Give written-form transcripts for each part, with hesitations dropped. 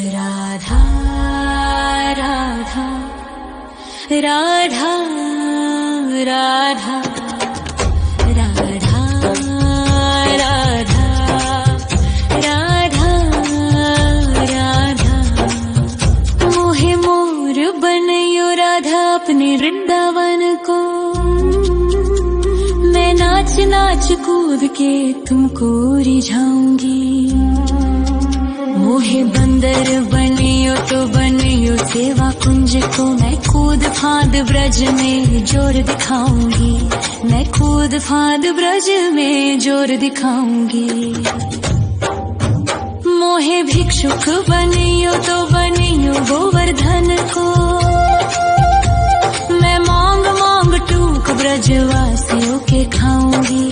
राधा राधा राधा राधा राधा राधा राधा राधा मोहे मोर बनयो राधा अपने वृंदावन को। मैं नाच नाच कूद के तुमको रिझाऊंगी। मोहे बंदर बनियो तो बनियो सेवा कुंज को। मैं कूद फांद ब्रज में जोर दिखाऊंगी। मैं कूद फांद ब्रज में जोर दिखाऊंगी। मोहे भिक्षुक बनियो तो बनियो गोवर्धन को। मैं मांग मांग टूक ब्रजवासियों के खाऊंगी।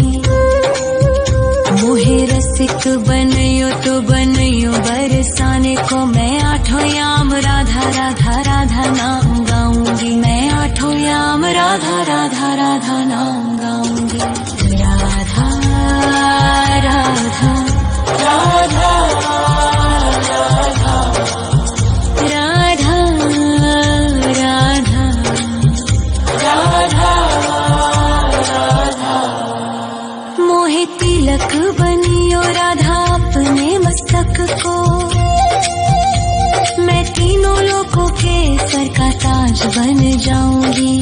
मोहे रसिक बनियो तो बनियो बरसाने को। मैं आठों याम राधा राधा राधा नाम गाऊंगी। मैं आठों याम राधा राधा राधा नाम गाऊंगी। राधा राधा राधा राधा राधा राधा राधा मोहे तिलक बनियो राधा अपने मस्तक को। मैं तीनों लोगों के सर का ताज बन जाऊंगी।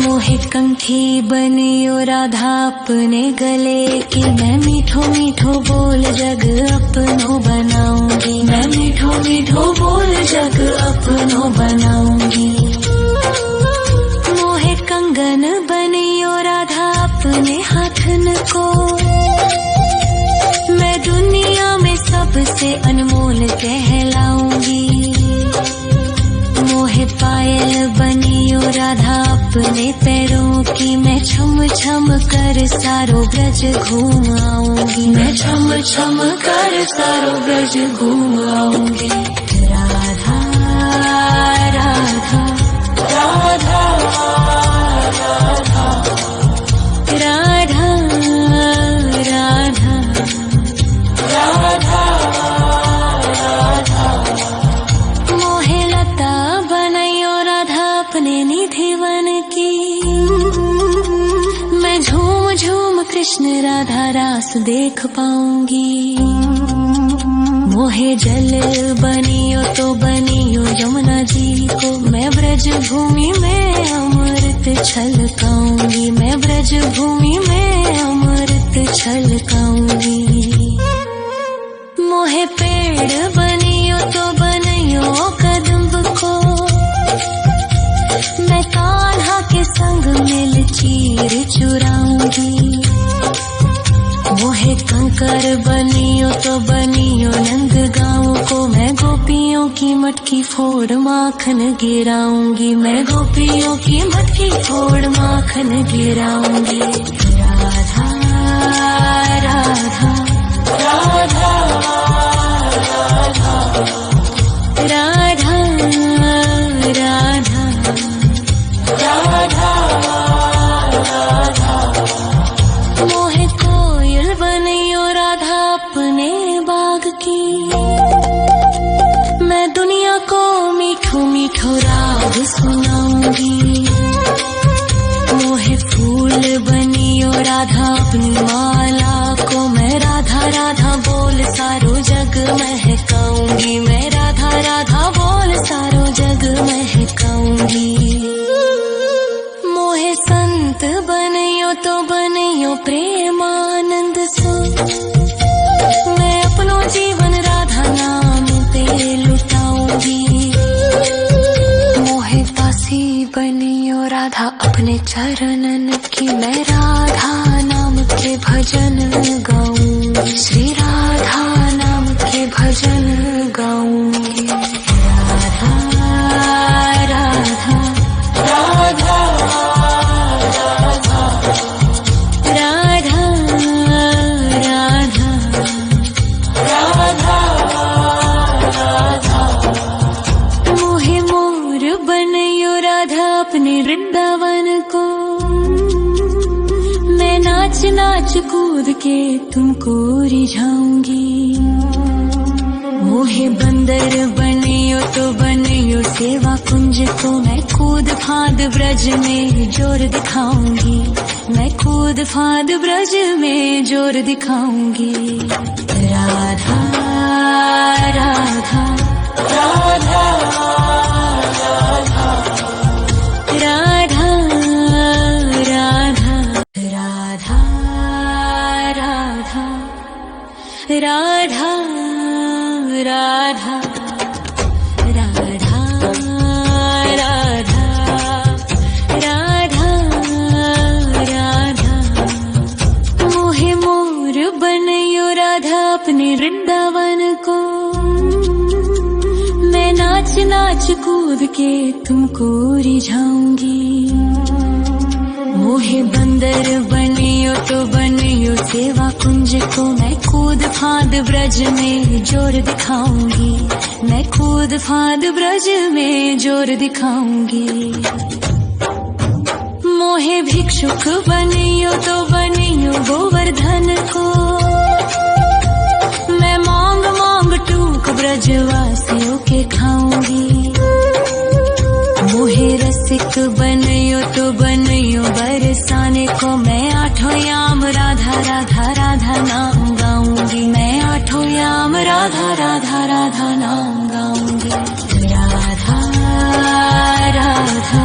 मोहे कंठी बनियो राधा अपने गले की। मैं मीठो मीठो बोल जग अपनो बनाऊंगी। मैं मीठो मीठो बोल जग अपनो बनाऊंगी। मोहे कंगन बनियो राधा अपने हाथन को। मैं दुनिया में सबसे अनमोल कहलाऊंगी। मोहे पायल बनियो राधा अपने पैरों की। मैं छम छम कर सारो ब्रज घूम आऊंगी। मैं छम छम कर सारो ब्रज घूम आऊंगी। राधा राधा राधा राधा राधा राधा राधा राधा मोहे लता बनयो राधा अपने निधिवन की। मैं झूम झूम कृष्ण राधा रास देख पाऊंगी। मोहे जल बनियो तो बनियो यमुना जी को। मैं ब्रज भूमि में अमृत छलकाऊंगी। मैं ब्रज भूमि में अमृत छलकाऊंगी। मोहे पेड़ बनियो तो बनियो कदम्ब को। मैं कान्हा के संग मिल चीर चुराऊंगी। मोहे कंकर बनियो तो बनियो नंद गाँव को। मैं गोपियों की मटकी फोड़ माखन गिराऊंगी। मैं गोपियों की मटकी फोड़ माखन गिराऊंगी। राधा राधा राधा राधा राधा राधा राधा मोहे कोयल बनियो राधा अपने बाग की। मैं दुनिया को मीठो मीठो राग सुनाऊंगी। मोहे फूल बनियो राधा अपनी माला को। मैं राधा राधा बोल सारो जग महकाऊंगी। मैं राधा राधा बोल सारो जग महकाऊंगी। मोहे संत बनियो तो बनियो प्रेमानंद सो। मैं अपनो जीवन राधा नाम पे लुटाऊंगी। मोहे दासी बनियो राधा अपने चरणन की। मैं राधा नाम के भजन गाऊंगी। श्री राधा नाम के भजन गाऊंगी। राधा राधा राधा राधा राधा राधा राधा मोहे मोर बनयो राधा अपने वृंदावन को। मैं नाच नाच कूद के तुमको रिझाऊंगी। मोहे मोहे बंदर बनियो तो बनियो सेवा कुंज को मैं कूद फांद ब्रज में जोर दिखाऊंगी, मैं कूद फांद ब्रज में जोर दिखाऊंगी। राधा राधा राधा राधा राधा राधा राधा राधा राधा राधा राधा राधा राधा मोहे मोर बनयो राधा अपने वृंदावन को, मैं नाच नाच कूद के तुमको रिझाऊंगी। मोहे बंदर बनियो तो बनियो सेवा कुंज को मैं कूद फांद ब्रज में जोर दिखाऊंगी, मैं कूद फांद ब्रज में जोर दिखाऊंगी। मोहे भिक्षुक बनियो तो बनियो गोवर्धन को, मैं मांग मांग टूक ब्रजवासियों के खाऊंगी। मोहे रसिक बनियो तो बनियो बरसाने को, मैं आठों याम राधा राधा राधा नाम गाऊंगी, मैं आठों याम राधा राधा राधा नाम गाऊंगी। राधा राधा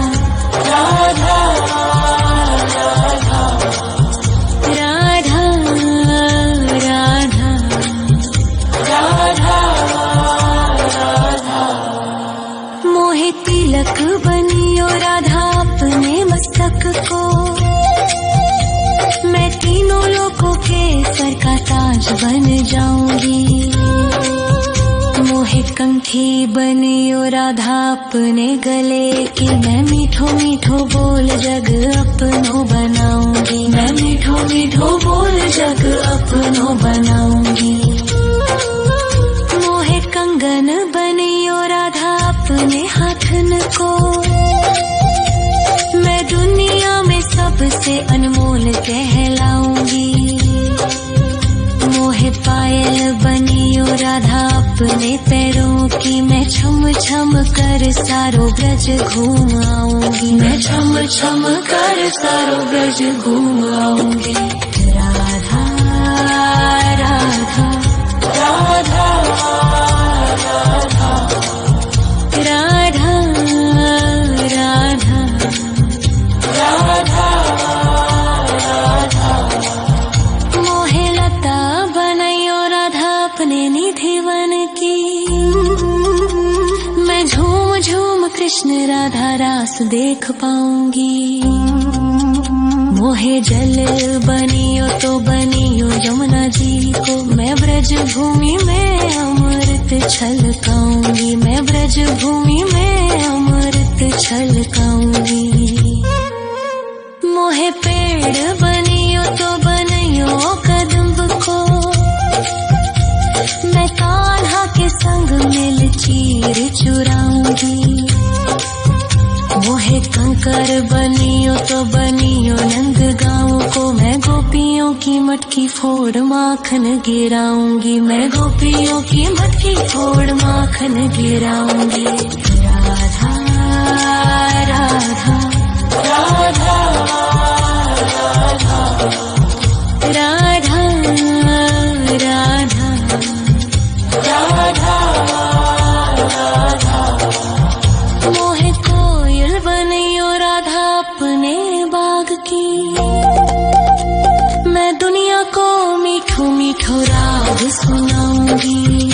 राधा राधा राधा राधा राधा मोहे तिलक बनियो राधा अपने मस्तक को, मैं तीनों लोगों के सर का ताज बन जाऊंगी। मोहे कंठी बनियो राधा अपने गले की, मैं मीठो मीठो बोल जग अपनो बनाऊंगी, मैं मीठो मीठो बोल जग अपनो बनाऊंगी। मोहे कंगन बनियो राधा अपने हाथन को, मैं दुनिया में सबसे अनमोल कहलाऊंगी। मोहे पायल बनियो राधा अपने पैरों की, मैं छम छम कर सारो ब्रज घूम आऊंगी, मैं छम छम कर सारो ब्रज घूम आऊंगी। राधा राधा राधा राधा राधा राधा राधा मोहे लता बनयो राधा अपने निधि वन की, मैं झूम झूम कृष्ण राधा रास देख पाऊंगी। मोहे जल बनियो तो बनियो यमुना जी को, मैं ब्रज भूमि में अमृत छलकाऊंगी, मैं ब्रज भूमि में अमृत छलकाऊंगी। मोहे पेड़ बनियो तो बनियो कदम्ब को, मैं कान्हा के संग मिल चीर चुराऊंगी। मोहे कंकर बनियो तो बनियो नंद गाँव को, मैं गोपियों की मटकी फोड़ माखन गिराऊंगी, मैं गोपियों की मटकी फोड़ माखन गिराऊंगी। राधा राधा राधा राधा राधा राधा राधा मोहे कोयल बनियो राधा अपने बाग की, मैं दुनिया को मीठो मीठो राग सुनाऊंगी।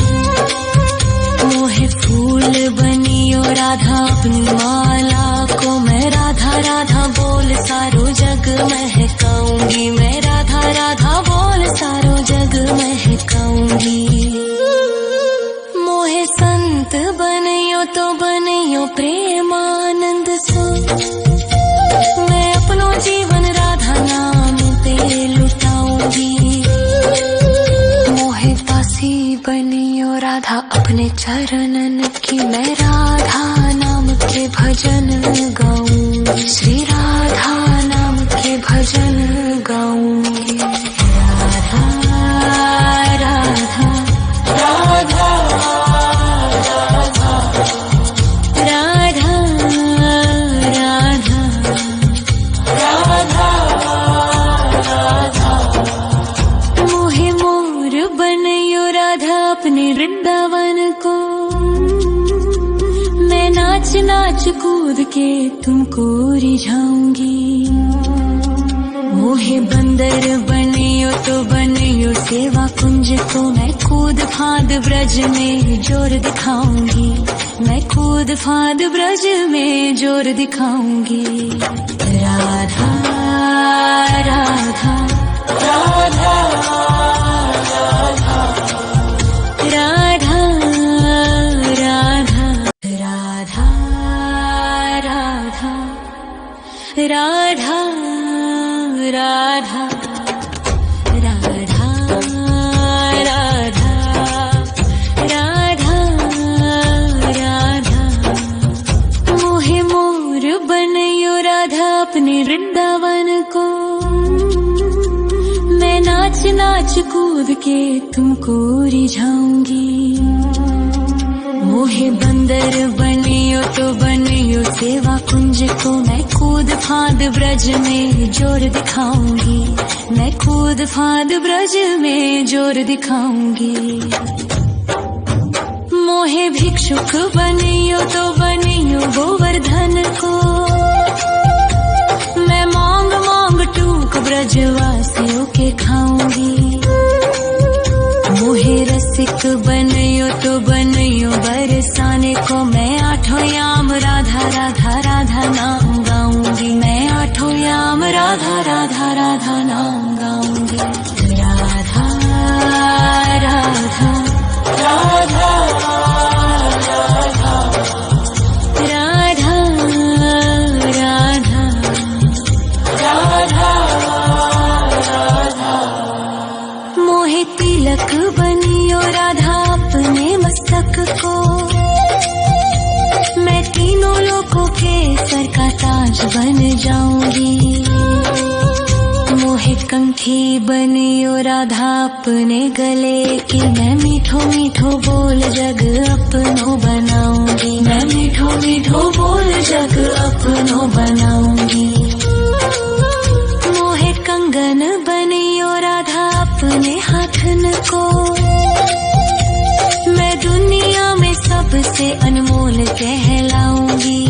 मोहे फूल बनियो राधा अपनी माला को, मैं राधा राधा बोल सारो जग महकाऊंगी, मैं राधा राधा बोल सारो जग महकाऊंगी। मोहे संत बनियो तो बनियो प्रेमानंद सो, मैं अपनो जीवन राधा नाम पे लुटाऊंगी। मोहे दासी बनियो राधा अपने चरणन की, मैं राधा नाम के भजन गाऊंगी, श्री राधा नाम के भजन गाऊंगी। राधा राधा राधा वृंदावन को। मैं नाच नाच कूद के तुमको रिझाऊंगी। मोहे बंदर बनियो तो बनियो सेवा कुंज को। मैं कूद फांद ब्रज में जोर दिखाऊंगी। मैं कूद फांद ब्रज में जोर दिखाऊंगी। राधा राधा राधा राधा राधा राधा राधा राधा राधा राधा राधा राधा राधा। मोहे मोर बनयो राधा अपने वृंदावन को। मैं नाच नाच कूद के तुमको रिझाऊंगी। मोहे बंदर बनियो तो बनियो सेवा कुंज को। मैं कूद फांद ब्रज में जोर दिखाऊंगी। मैं कूद फांद ब्रज में जोर दिखाऊंगी। मोहे भिक्षुक बनियो तो बनियो गोवर्धन को। मैं मांग मांग टूक ब्रजवासियों के खाऊंगी। मोहे रसिक बनियो तो बनियो बरसाने को। मैं आठों याम राधा राधा राधा नाम गाऊंगी। मैं आठों याम राधा राधा राधा नाम गाऊंगी। राधा राधा राधा राधा राधा राधा राधा। मोहे तिलक बनियो राधा अपने मस्तक को। मैं तीनों लोगों के सर का ताज बन जाऊंगी। मोहे कंठी बनियो राधा अपने गले की। मैं मीठो मीठो बोल जग अपनो बनाऊंगी। मैं मीठो मीठो बोल जग अपनो बनाऊंगी। मोहे कंगन बनियो राधा अपने हाथन को। मैं दुनिया में सबसे अनमोल कहलाऊंगी।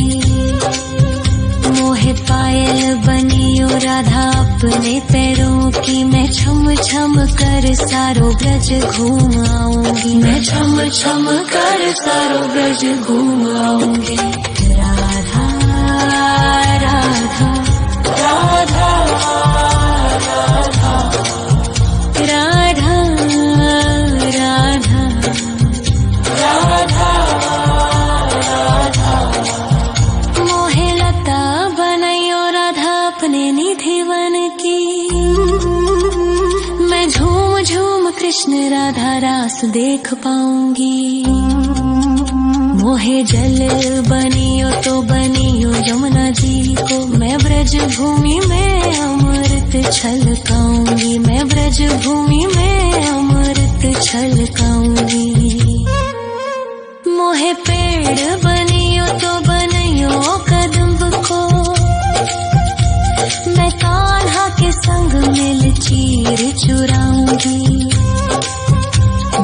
मोहे पायल बनियो राधा अपने पैरों की। मैं छम छम कर सारो ब्रज घूम आऊंगी। मैं छम छम कर सारो ब्रज घूम आऊंगी। राधा राधा राधा राधा राधा राधा राधा राधा। मोहे लता बनयो राधा अपने निधि वन की। मैं झूम झूम कृष्ण राधा रास देख पाऊंगी। मोहे जल बनियो तो बनियो यमुना जी को। मैं ब्रज भूमि में अमृत छलकाऊंगी। मैं ब्रज भूमि में अमृत छलकाऊंगी। मोहे पेड़ बनियो तो बनियो कदम्ब को। मैं कान्हा के संग मिल चीर चुराऊंगी।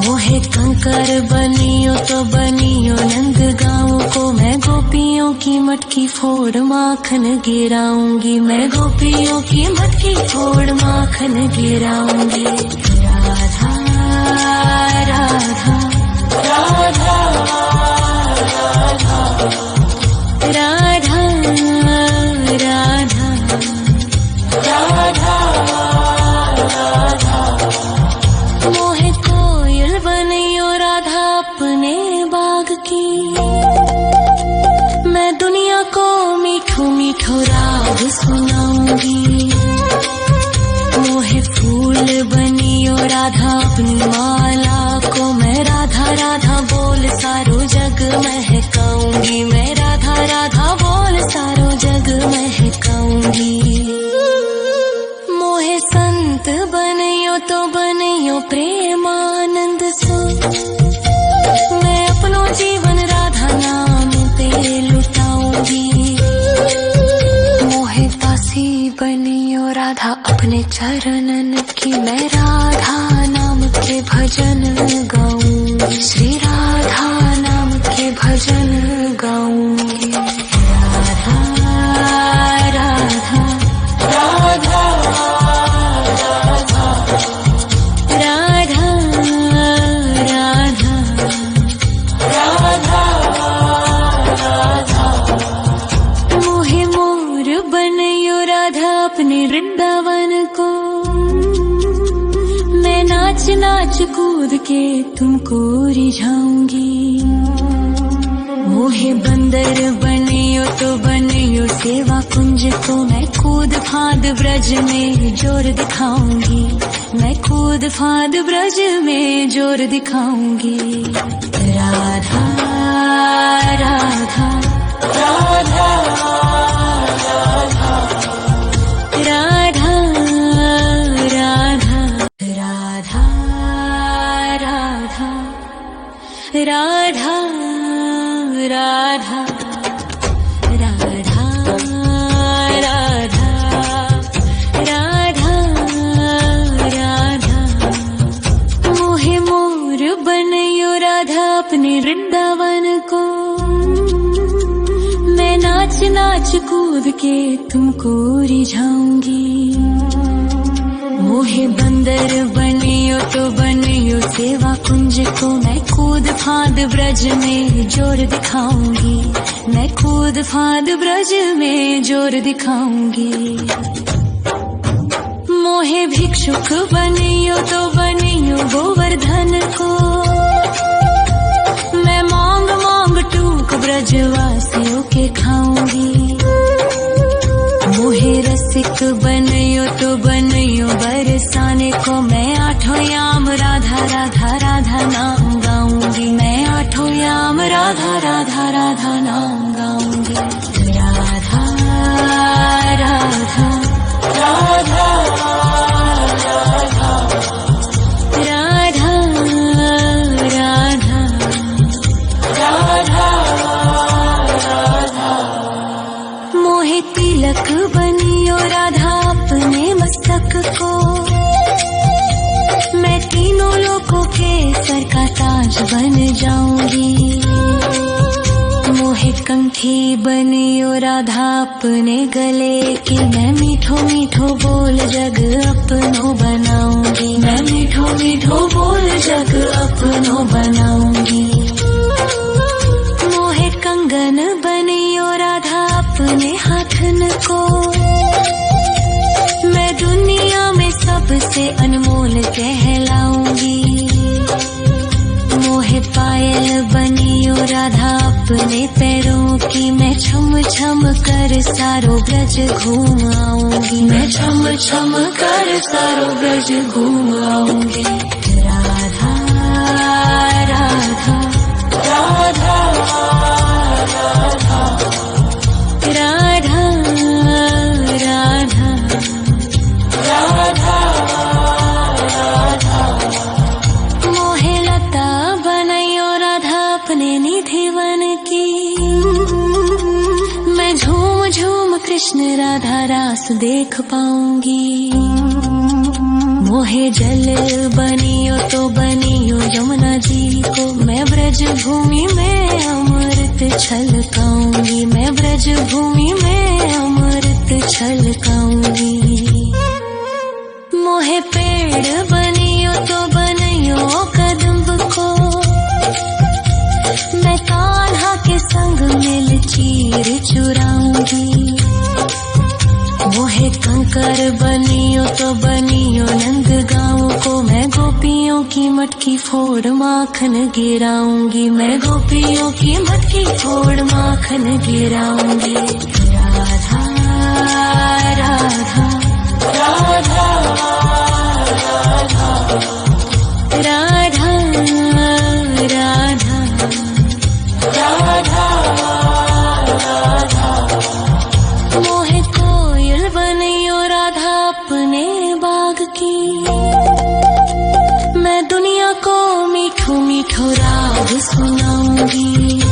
मोहे कंकर बनियो तो बनियो नंद गाँव को। मैं गोपियों की मटकी फोड़ माखन गिराऊंगी। मैं गोपियों की मटकी फोड़ माखन गिराऊंगी। राधा राधा राधा राधा राधा राधा राधा। मोहे कोयल बनियो राधा अपने बाग की। मैं दुनिया को मीठो मीठो राग सुनाऊंगी। मोहे फूल बनियो राधा अपनी माला को। मैं राधा राधा बोल सारो जग महकाऊंगी। मैं राधा राधा बोल सारो जग महकाऊंगी। मोहे संत बनियो तो बनियो प्रेमानंद सो। मैं अपनो जीवन राधा नाम पे लुटाऊंगी। मोहे दासी बनियो राधा अपने चरणन की। मैं राधा नाम के भजन गाऊंगी। श्री राधा के तुमको रिझाऊंगी। मोहे बंदर बनियो तो बनियो सेवा कुंज को, मैं कूद फाद ब्रज में जोर दिखाऊंगी। मैं कूद फाद ब्रज में जोर दिखाऊंगी। राधा राधा राधा राधा राधा राधा राधा राधा राधा राधा राधा राधा राधा। मोहे मोर बनयो राधा अपने वृंदावन को, मैं नाच नाच कूद के तुमको रिझाऊंगी। मोहे बंदर बनियो तो बनियो सेवा कुंज को, मैं कूद फाद ब्रज में जोर दिखाऊंगी। मैं कूद फाद ब्रज में जोर दिखाऊंगी। मोहे भिक्षुक बनियो तो बनियो गोवर्धन को, मैं मांग मांग टूक ब्रजवासियों के खाऊंगी। मोहे रसिक बनियो तो बनियो बरसाने को, मैं आठों याम राधा राधा राधा नाम गाऊंगी। मैं आठों याम राधा राधा राधा नाम गाऊंगी। राधा राधा राधा राधा राधा राधा राधा राधा। मोहे तिलक बनियो राधा अपने मस्तक को, मैं तीनों लोगों के सर का ताज बन जाऊंगी। मोहे कंठी बनियो राधा अपने गले की, मैं मीठो मीठो बोल जग अपनो बनाऊंगी। मैं मीठो मीठो बोल जग अपनो बनाऊंगी। मोहे कंगन बनियो राधा अपने हाथन को, मैं दुनिया में सबसे अनमोल कहलाऊंगी। मोहे पायल बनियो राधा अपने पैरों की, मैं छम छम कर सारो ब्रज घूम आऊंगी। मैं छम छम कर सारो ब्रज घूम आऊंगी। राधा राधा राधा राधा राधा राधा राधा राधा। मोहे लता बनयो राधा अपने निधि वन की, मैं झूम झूम कृष्ण राधा रास देख पाऊंगी। मोहे जल बनियो तो बनियो यमुना जी को, मैं ब्रज भूमि में अमृत छलकाऊंगी। मैं ब्रज भूमि में अमृत छलकाऊंगी। मोहे पेड़ बनियो तो बनियो कदम्ब को, मैं कान्हा के संग मिल चीर चुराऊंगी। मोहे कंकर बनियो तो बनियो नंद गाँव को, मैं गोपियों की मटकी फोड़ माखन गिराऊंगी। मैं गोपियों की मटकी फोड़ माखन गिराऊंगी। राधा राधा राधा राधा राधा राधा राधा राधा। मोहे कोयल बनियो राधा अपने बाग की, मैं दुनिया को मीठो मीठो राग सुनाऊंगी।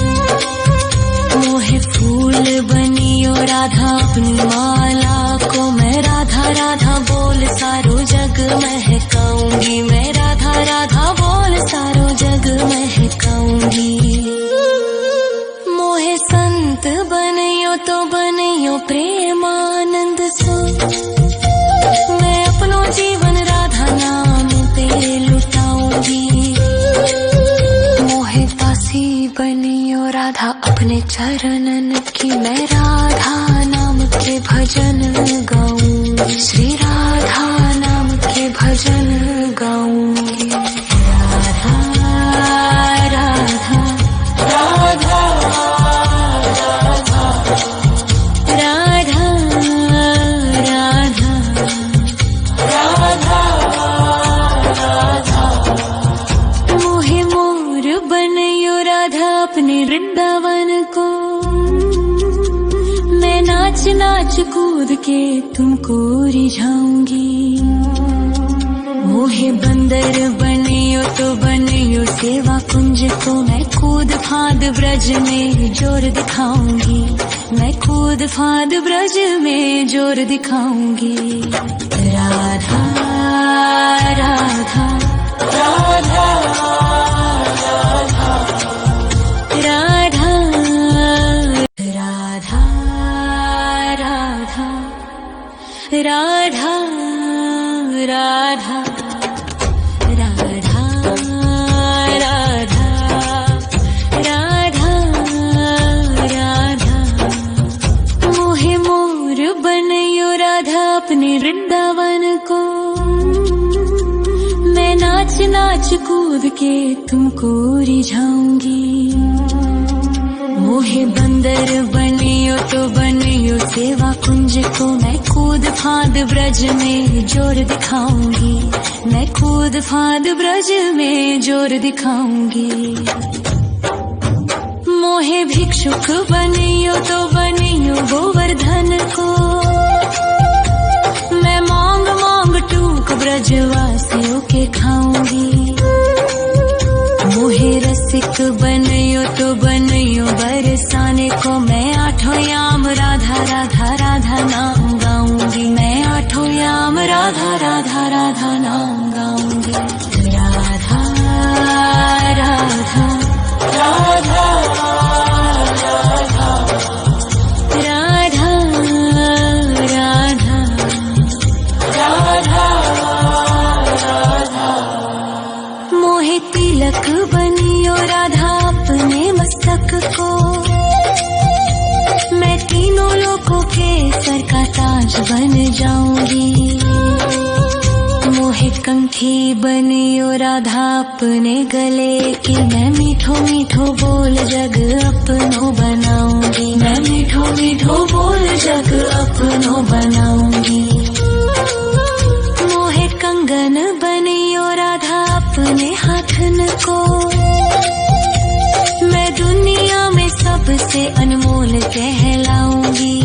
मोहे फूल बनियो राधा अपनी माला को, मैं राधा राधा बोल सारो जग महकाऊंगी। मैं राधा राधा बोल सारो जग महकाऊंगी। मोहे संत बनियो तो बनियो प्रेमानंद सो, मैं अपनो जीवन राधा नाम पे लुटाऊंगी। मोहे दासी बनियो राधा अपने चरणन की, मैं राधा नाम के भजन गाऊंगी। श्री राधा नाम के भजन गाऊंगी। राधा अपने वृंदावन को। मैं नाच नाच कूद के तुमको रिझाऊंगी। मोहे बंदर बनियो तो बनियो सेवा कुंज को। मैं कूद फांद ब्रज में जोर दिखाऊंगी। मैं कूद फांद ब्रज में जोर दिखाऊंगी। राधा राधा राधा राधा राधा राधा राधा राधा राधा अपने वृंदावन को। मैं नाच नाच कूद के तुमको रिझाऊंगी। मोहे बंदर बनियो तो बनियो सेवा कुंज को। मैं कूद फांद ब्रज में जोर दिखाऊंगी। मैं कूद फांद ब्रज में जोर दिखाऊंगी। मोहे भिक्षुक बनियो तो बनियो गोवर्धन को। मैं मांग मांग टूक ब्रजवासियों के खाऊंगी। मोहे रसिक बनियो तो बनियो बरसाने को। मैं आठों याम राधा राधा राधा नाम गाऊंगी। मैं आठों याम राधा राधा राधा नाम गाऊंगी। राधा राधा राधा तिलक बनियो राधा अपने मस्तक को। मैं तीनों लोगों के सर का ताज बन जाऊंगी। मोहे कंठी बनियो राधा अपने गले की। मैं मीठो मीठो बोल जग अपनो बनाऊंगी। मैं मीठो मीठो बोल जग अपनो बनाऊंगी। मोहे कंगन बनियो राधा अपने हाथन को। मैं दुनिया में सबसे अनमोल कहलाऊंगी।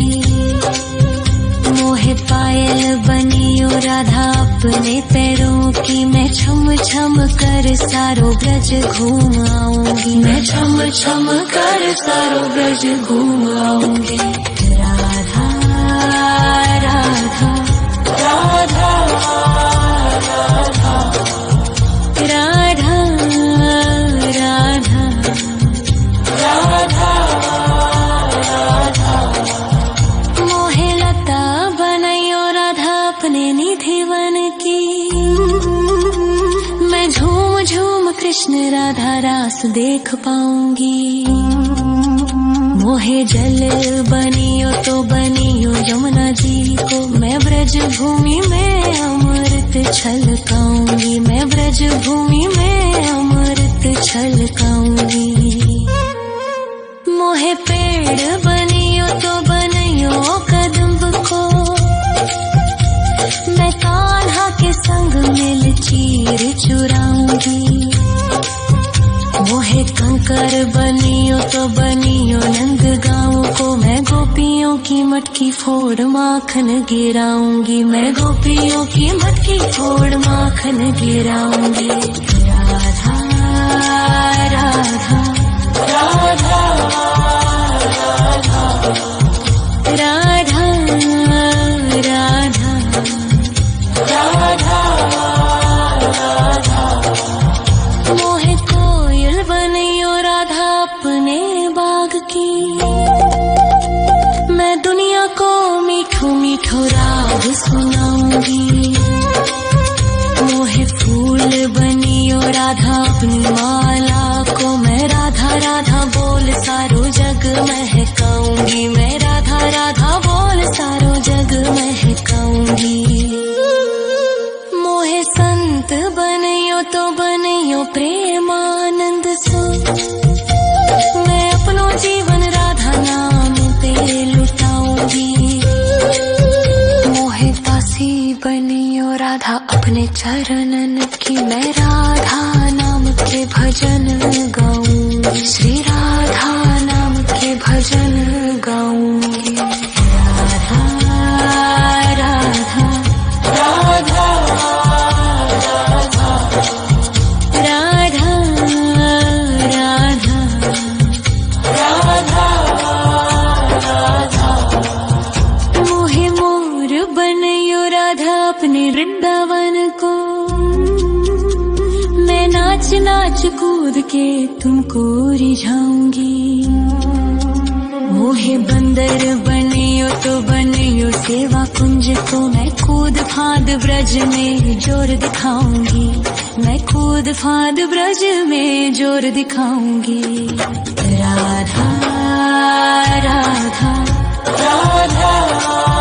मोहे पायल बनियो राधा अपने पैरों की। मैं छम छम कर सारो ब्रज घूम आऊंगी। मैं छम छम कर सारो ब्रज घूम आऊंगी। राधा राधा राधा राधा राधा राधा राधा। मोहे लता बनैयो राधा अपने निधिवन की। मैं झूम झूम कृष्ण राधा रास देख पाऊंगी। मोहे जल बनियो तो बनियो यमुना जी को। मैं ब्रज भूमि में अमृत छलकाऊंगी। मैं ब्रज भूमि में अमृत छलकाऊंगी। मोहे पेड़ बनियो तो बनियो कदम्ब को। मैं कान्हा के संग मिल चीर चुराऊंगी। मोहे कंकर बनियो तो बनियो नंद गाँव को। मैं गोपियों की मटकी फोड़ माखन गिराऊंगी। मैं गोपियों की मटकी फोड़ माखन गिराऊंगी। राधा राधा राधा राधा राधा राधा राधा। मोहे कोयल बनियो राधा अपने बाग की। मैं दुनिया को मीठो मीठो राग सुनाऊंगी। मोहे फूल बनियो राधा अपनी माला को। मैं राधा राधा बोल सारो जग महकाऊंगी। मैं राधा राधा बोल सारो जग महकाऊंगी। मोहे संत बनियो तो बनियो प्रेमानंद सो। मैं अपनो जीवन राधा नाम पे लुटाऊंगी। मोहे दासी बनियो राधा अपने चरणन की। मैं राधा नाम के भजन गाऊंगी। श्री राधा नाच कूद के तुमको रिझाऊंगी। मोहे बंदर बनियो तो बनियो सेवा कुंज को, मैं कूद फांद ब्रज में जोर दिखाऊंगी। मैं कूद फांद ब्रज में जोर दिखाऊंगी। राधा राधा राधा